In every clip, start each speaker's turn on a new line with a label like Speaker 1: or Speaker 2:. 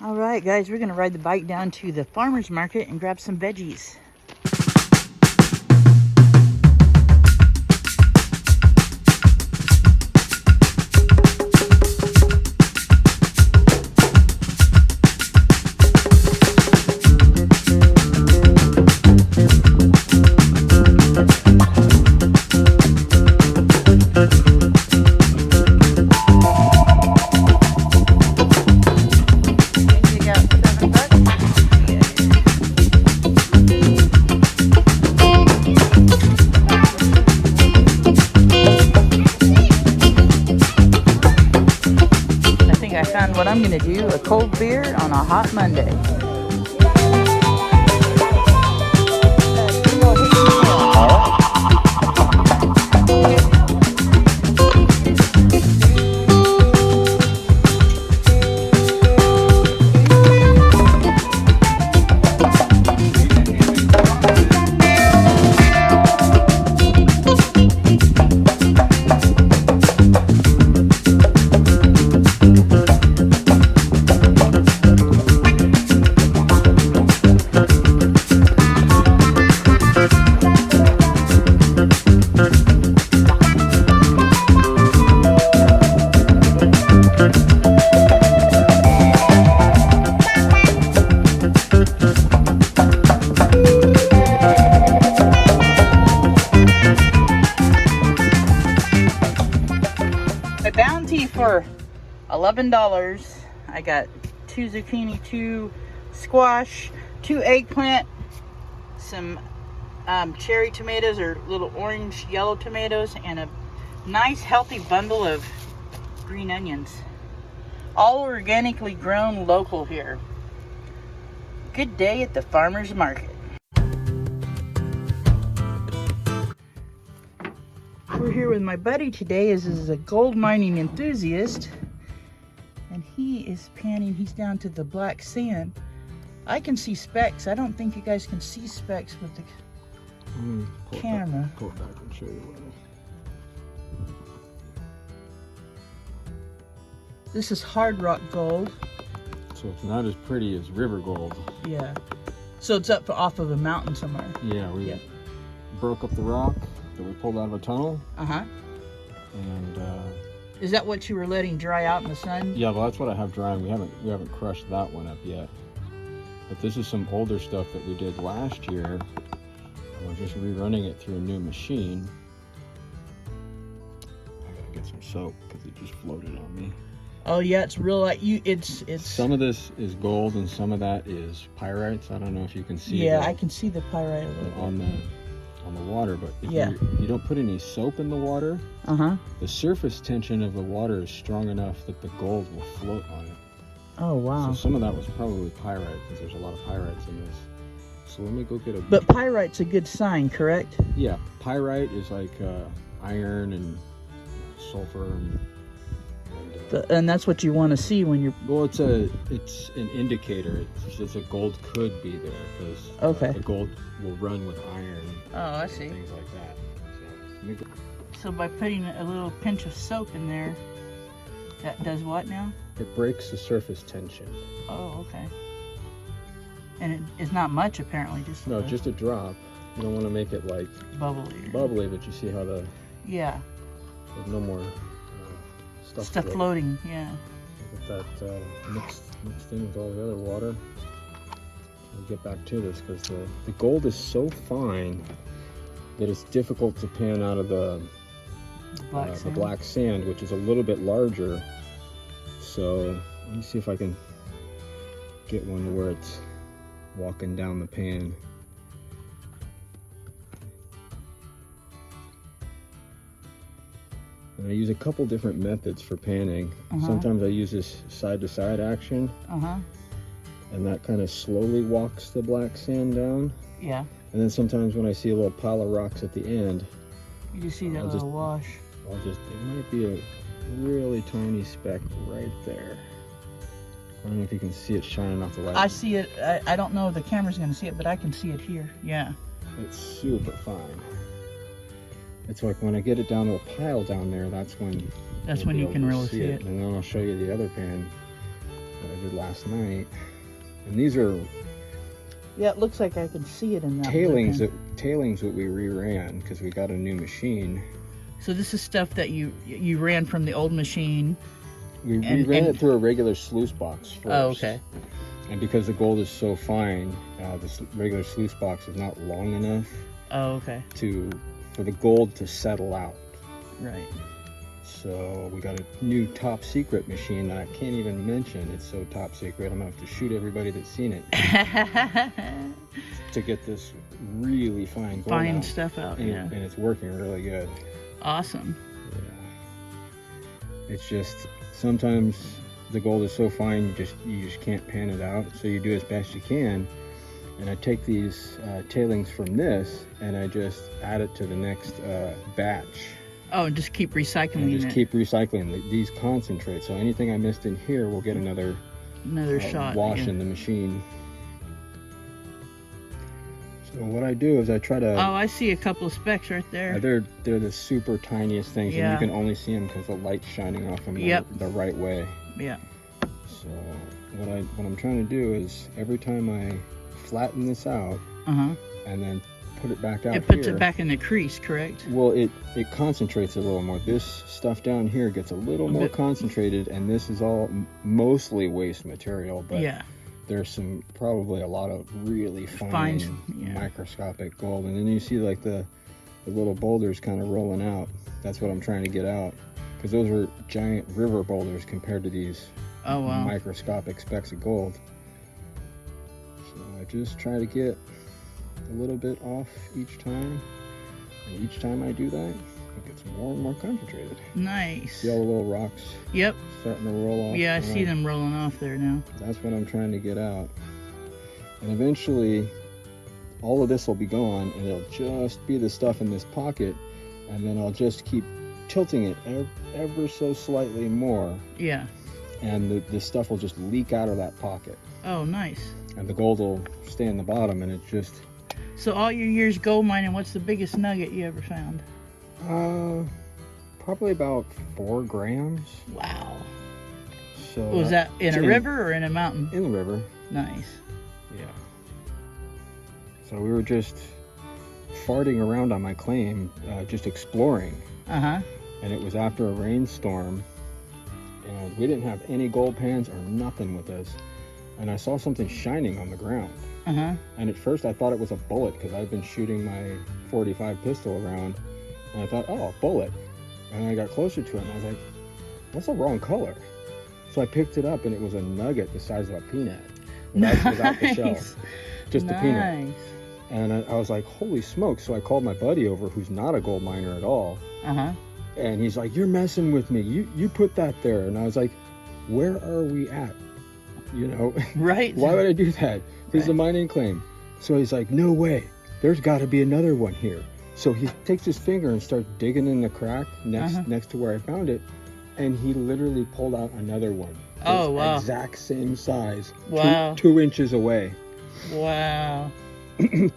Speaker 1: All right, guys, we're gonna ride the bike down to the farmer's market and grab some veggies. What I'm gonna do, a cold beer on a hot Monday. My bounty for $11. I got 2 zucchini, 2 squash, 2 eggplant, some cherry tomatoes or little orange yellow tomatoes, and a nice healthy bundle of green onions. All organically grown local here. Good day at the farmer's market. We're here with my buddy today. This is a gold mining enthusiast, and he is panning. He's down to the black sand. I can see specks. I don't think you guys can see specks with the camera.
Speaker 2: Pull it back and show you what
Speaker 1: This is hard rock gold.
Speaker 2: So it's not as pretty as river gold.
Speaker 1: Yeah. So it's up off of a mountain somewhere.
Speaker 2: Yeah, we broke up the rock that we pulled out of a tunnel.
Speaker 1: Uh-huh.
Speaker 2: And
Speaker 1: is that what you were letting dry out in the sun?
Speaker 2: yeah, well, that's what I have drying. We haven't crushed that one up yet. But this is some older stuff that we did last year. We're just rerunning it through a new machine. I gotta get some soap because it just floated on me.
Speaker 1: Oh yeah, it's real like you. It's.
Speaker 2: Some of this is gold and some of that is pyrites. I don't know if you can see.
Speaker 1: Yeah, I can see the pyrite a little bit
Speaker 2: on the water, but if
Speaker 1: yeah,
Speaker 2: you don't put any soap in the water. The surface tension of the water is strong enough that the gold will float on it.
Speaker 1: Oh wow!
Speaker 2: So some of that was probably pyrite because there's a lot of pyrites in this. So let me go get a.
Speaker 1: But pyrite's a good sign, correct?
Speaker 2: Yeah, pyrite is like iron and sulfur
Speaker 1: and that's what you want to see when you're.
Speaker 2: Well, it's an indicator. It's a gold could be there because the gold will run with iron.
Speaker 1: Oh, I see.
Speaker 2: Things like that.
Speaker 1: So by putting a little pinch of soap in there, that does what now?
Speaker 2: It breaks the surface tension.
Speaker 1: Oh, okay. And it's not much apparently, just
Speaker 2: just a drop. You don't want to make it like bubbly, but you see how there's no more stuff
Speaker 1: floating. Yeah.
Speaker 2: Get that mixed in with all the other water. We'll get back to this because the gold is so fine that it's difficult to pan out of the black sand, which is a little bit larger. So let me see if I can get one to where it's walking down the pan. And I use a couple different methods for panning. Sometimes I use this side-to-side action. And that kind of slowly walks the black sand down.
Speaker 1: Yeah.
Speaker 2: And then sometimes when I see a little pile of rocks at the end,
Speaker 1: you just see that little wash.
Speaker 2: There might be a really tiny speck right there. I don't know if you can see it shining off the light.
Speaker 1: I see it. I don't know if the camera's going to see it, but I can see it here. Yeah.
Speaker 2: It's super fine. It's like when I get it down to a pile down there, that's when
Speaker 1: you can really see it.
Speaker 2: And then I'll show you the other pan that I I did last night. And these are
Speaker 1: Yeah, it looks like I can see it in that.
Speaker 2: tailings
Speaker 1: blue
Speaker 2: that we reran because we got a new machine.
Speaker 1: pen. So this is stuff that you ran from the old machine.
Speaker 2: We
Speaker 1: And-
Speaker 2: ran
Speaker 1: and-
Speaker 2: it through a regular sluice box first.
Speaker 1: Oh, okay.
Speaker 2: And because the gold is so fine, this regular sluice box is not long enough
Speaker 1: Oh, okay.
Speaker 2: for the gold to settle out.
Speaker 1: Right.
Speaker 2: So we got a new top secret machine that I can't even mention. It's so top secret. I'm gonna have to shoot everybody that's seen it to get this really fine gold
Speaker 1: Fine
Speaker 2: out.
Speaker 1: stuff out.
Speaker 2: And,
Speaker 1: Yeah.
Speaker 2: and it's working really good.
Speaker 1: Awesome.
Speaker 2: Yeah. It's just sometimes the gold is so fine you just can't pan it out. So you do as best you can. And I take these tailings from this and I just add it to the next batch.
Speaker 1: Oh, and just keep recycling
Speaker 2: And just
Speaker 1: it.
Speaker 2: keep recycling these concentrates. So anything I missed in here will get another
Speaker 1: shot.
Speaker 2: wash
Speaker 1: yeah.
Speaker 2: in the machine. So what I do is I try to.
Speaker 1: Oh, I see a couple of specks right there.
Speaker 2: They're the super tiniest things,
Speaker 1: Yeah.
Speaker 2: and you can only see them because the light's shining off them
Speaker 1: Yep.
Speaker 2: the right way.
Speaker 1: Yeah.
Speaker 2: So what I'm trying to do is every time I flatten this out
Speaker 1: Uh-huh.
Speaker 2: and then put it back out
Speaker 1: It puts
Speaker 2: here,
Speaker 1: it back in the crease, correct?
Speaker 2: well, it concentrates a little more. This stuff down here gets a little more
Speaker 1: bit-
Speaker 2: concentrated, and this is all mostly waste material, but
Speaker 1: Yeah.
Speaker 2: there's probably a lot of really fine,
Speaker 1: yeah.
Speaker 2: microscopic gold. And then you see like the little boulders kind of rolling out. That's what I'm trying to get out, because those are giant river boulders compared to these
Speaker 1: Oh, wow.
Speaker 2: microscopic specks of gold. So I just try to get a little bit off each time, and each time I do that, it gets more and more concentrated.
Speaker 1: Nice.
Speaker 2: See all the little rocks
Speaker 1: Yep.
Speaker 2: starting to roll off?
Speaker 1: Yeah, I see them rolling off there now.
Speaker 2: That's what I'm trying to get out. And eventually, all of this will be gone, and it'll just be the stuff in this pocket, and then I'll just keep tilting it ever so slightly more,
Speaker 1: Yeah.
Speaker 2: and the stuff will just leak out of that pocket.
Speaker 1: Oh, nice.
Speaker 2: And the gold will stay in the bottom, and it just...
Speaker 1: So all your years gold mining, what's the biggest nugget you ever found?
Speaker 2: Probably about 4 grams.
Speaker 1: Wow.
Speaker 2: So
Speaker 1: Was that in a
Speaker 2: in-
Speaker 1: river or in a mountain?
Speaker 2: in the river?
Speaker 1: Nice.
Speaker 2: Yeah. So we were just farting around on my claim, just exploring.
Speaker 1: Uh-huh.
Speaker 2: And it was after a rainstorm, and we didn't have any gold pans or nothing with us. And I saw something shining on the ground.
Speaker 1: Uh-huh.
Speaker 2: And at first I thought it was a bullet, because I've been shooting my 45 pistol around. And I thought, oh, a bullet. And I got closer to it, and I was like, that's the wrong color. So I picked it up, and it was a nugget the size of a peanut. Without the shell. Just a peanut.
Speaker 1: Nice.
Speaker 2: And I was like, holy smokes. So I called my buddy over, who's not a gold miner at all.
Speaker 1: Uh-huh.
Speaker 2: And he's like, you're messing with me. You put that there. And I was like, where are we at? You know,
Speaker 1: Right.
Speaker 2: why would I do that? This is a mining claim. So he's like, no way. There's got to be another one here. So he takes his finger and starts digging in the crack next to where I found it. And he literally pulled out another one.
Speaker 1: Oh,
Speaker 2: It's
Speaker 1: wow.
Speaker 2: Exact same size.
Speaker 1: Wow.
Speaker 2: 2 inches away.
Speaker 1: Wow.
Speaker 2: And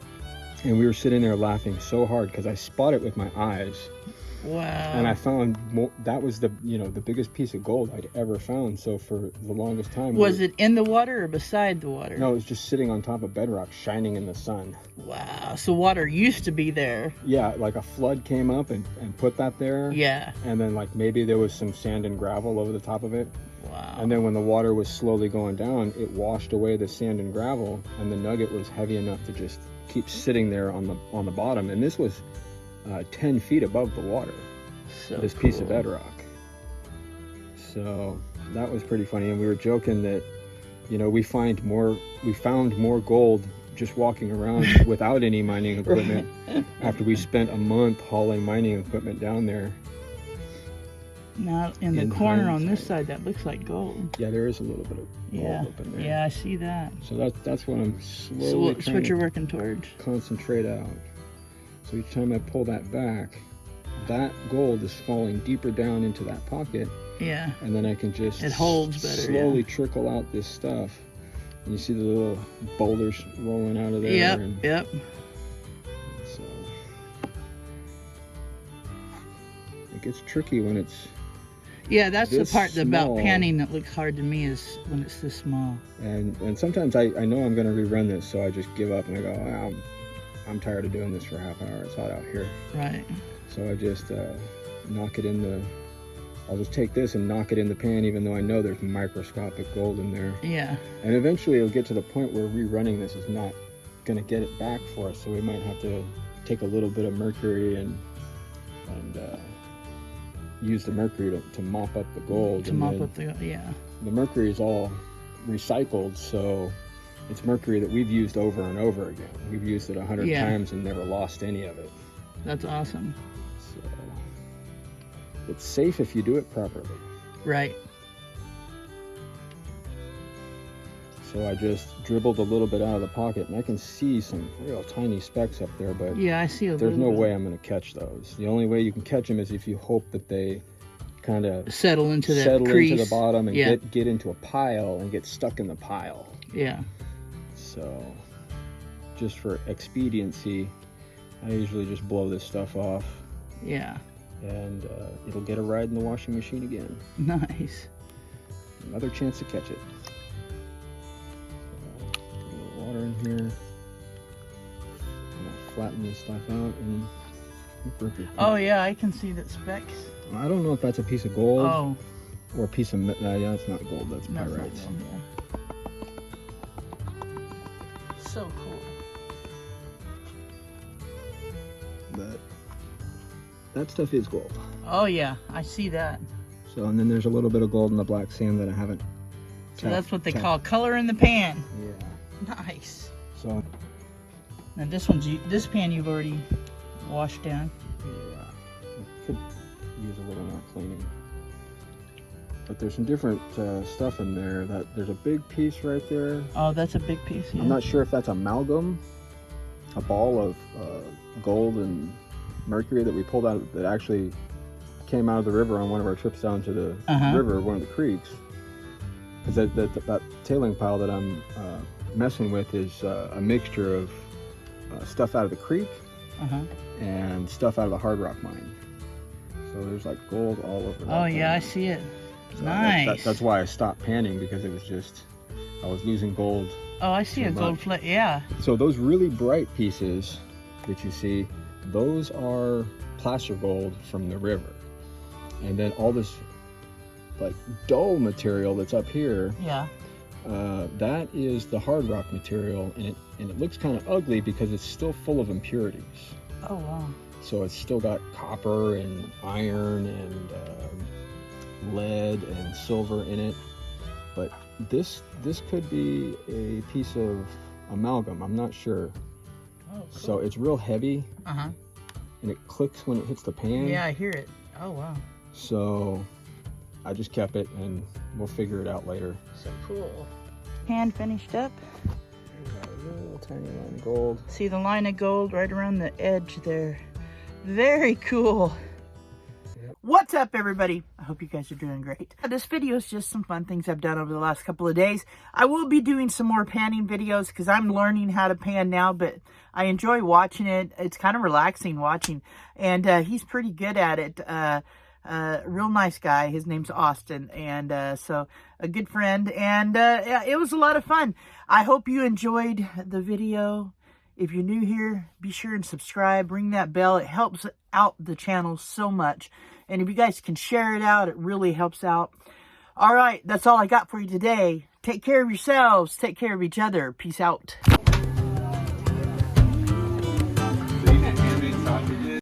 Speaker 2: we were sitting there laughing so hard because I spot it with my eyes.
Speaker 1: Wow.
Speaker 2: And I found that was the biggest piece of gold I'd ever found. So for the longest time,
Speaker 1: Was it in the water or beside the water?
Speaker 2: No, it was just sitting on top of bedrock, shining in the sun.
Speaker 1: Wow. So water used to be there.
Speaker 2: Yeah, like a flood came up and put that there.
Speaker 1: Yeah.
Speaker 2: And then like maybe there was some sand and gravel over the top of it.
Speaker 1: Wow.
Speaker 2: And then when the water was slowly going down, it washed away the sand and gravel, and the nugget was heavy enough to just keep sitting there on the bottom. And this was 10 feet above the water,
Speaker 1: So
Speaker 2: this piece of
Speaker 1: cool.
Speaker 2: bedrock. So that was pretty funny. And we were joking that, we found more gold just walking around without any mining equipment after we spent a month hauling mining equipment down there.
Speaker 1: Now in the
Speaker 2: In
Speaker 1: corner on this
Speaker 2: hindsight.
Speaker 1: side, that looks like gold.
Speaker 2: Yeah, there is a little bit of gold
Speaker 1: Yeah.
Speaker 2: up in there.
Speaker 1: Yeah, I see that.
Speaker 2: So that's what I'm
Speaker 1: So
Speaker 2: slowly
Speaker 1: that's
Speaker 2: trying
Speaker 1: what you're
Speaker 2: to
Speaker 1: working towards.
Speaker 2: concentrate out. So each time I pull that back, that gold is falling deeper down into that pocket,
Speaker 1: Yeah.
Speaker 2: and then I can just
Speaker 1: It holds better,
Speaker 2: slowly
Speaker 1: yeah.
Speaker 2: trickle out this stuff. And you see the little boulders rolling out of there.
Speaker 1: Yep.
Speaker 2: And
Speaker 1: Yep.
Speaker 2: so it gets tricky when it's
Speaker 1: Yeah, that's the
Speaker 2: this
Speaker 1: part about
Speaker 2: small.
Speaker 1: panning that looks hard to me, is when it's this small.
Speaker 2: And sometimes I know I'm going to rerun this, so I just give up and I go, I'm tired of doing this for half an hour. It's hot out here.
Speaker 1: Right.
Speaker 2: So I just knock it in the. I'll just take this and knock it in the pan, even though I know there's microscopic gold in there.
Speaker 1: Yeah.
Speaker 2: And eventually it'll get to the point where rerunning this is not going to get it back for us. So we might have to take a little bit of mercury and use the mercury to mop up the gold.
Speaker 1: To mop up the, yeah.
Speaker 2: The mercury is all recycled, so it's mercury that we've used over and over again. We've used it 100 times and never lost any of it.
Speaker 1: That's awesome.
Speaker 2: So it's safe if you do it properly.
Speaker 1: Right.
Speaker 2: So I just dribbled a little bit out of the pocket, and I can see some real tiny specks up there, but
Speaker 1: yeah, I see a
Speaker 2: there's
Speaker 1: little
Speaker 2: no
Speaker 1: bit.
Speaker 2: way I'm going to catch those. The only way you can catch them is if you hope that they kind of
Speaker 1: settle into the
Speaker 2: bottom and get into a pile and get stuck in the pile.
Speaker 1: Yeah.
Speaker 2: So just for expediency, I usually just blow this stuff off.
Speaker 1: Yeah.
Speaker 2: And it'll get a ride in the washing machine again.
Speaker 1: Nice.
Speaker 2: Another chance to catch it. A little water in here. Flatten this stuff out and.
Speaker 1: Oh yeah, I can see that specks.
Speaker 2: I don't know if that's a piece of gold.
Speaker 1: Oh.
Speaker 2: Or a piece of yeah, it's not gold. That's pyrites.
Speaker 1: So cool.
Speaker 2: But that stuff is gold.
Speaker 1: Oh yeah, I see that.
Speaker 2: So, and then there's a little bit of gold in the black sand that I haven't.
Speaker 1: So that's what they call color in the pan.
Speaker 2: Yeah.
Speaker 1: Nice.
Speaker 2: So.
Speaker 1: And this pan you've already washed down.
Speaker 2: Yeah. Could use a little more cleaning. But there's some different stuff in there. There's a big piece right there.
Speaker 1: Oh, that's a big piece. Yeah.
Speaker 2: I'm not sure if that's amalgam, a ball of gold and mercury that we pulled out that actually came out of the river on one of our trips down to the river, one of the creeks. Because that tailing pile that I'm messing with is a mixture of stuff out of the creek and stuff out of the hard rock mine. So there's like gold all over.
Speaker 1: Oh yeah, I see it. So nice.
Speaker 2: That's why I stopped panning, because it was just, I was losing gold.
Speaker 1: Oh, I see a gold flake, yeah.
Speaker 2: So those really bright pieces that you see, those are placer gold from the river. And then all this like dull material that's up here, that is the hard rock material, and it looks kind of ugly because it's still full of impurities.
Speaker 1: Oh wow.
Speaker 2: So it's still got copper and iron and lead and silver in it, but this could be a piece of amalgam. I'm not sure. Oh, cool. So it's real heavy, and it clicks when it hits the pan.
Speaker 1: Yeah, I hear it. Oh wow.
Speaker 2: So I just kept it, and we'll figure it out later.
Speaker 1: So cool. Pan finished up.
Speaker 2: Got a little tiny line of gold.
Speaker 1: See the line of gold right around the edge there. Very cool. What's up, everybody? I hope you guys are doing great. This video is just some fun things I've done over the last couple of days. I will be doing some more panning videos because I'm learning how to pan now, but I enjoy watching it. It's kind of relaxing watching, and he's pretty good at it. Real nice guy. His name's Austin, and so a good friend, and it was a lot of fun. I hope you enjoyed the video. If you're new here, be sure and subscribe, ring that bell. It helps out the channel so much. And if you guys can share it out, it really helps out. All right, that's all I got for you today. Take care of yourselves. Take care of each other. Peace out.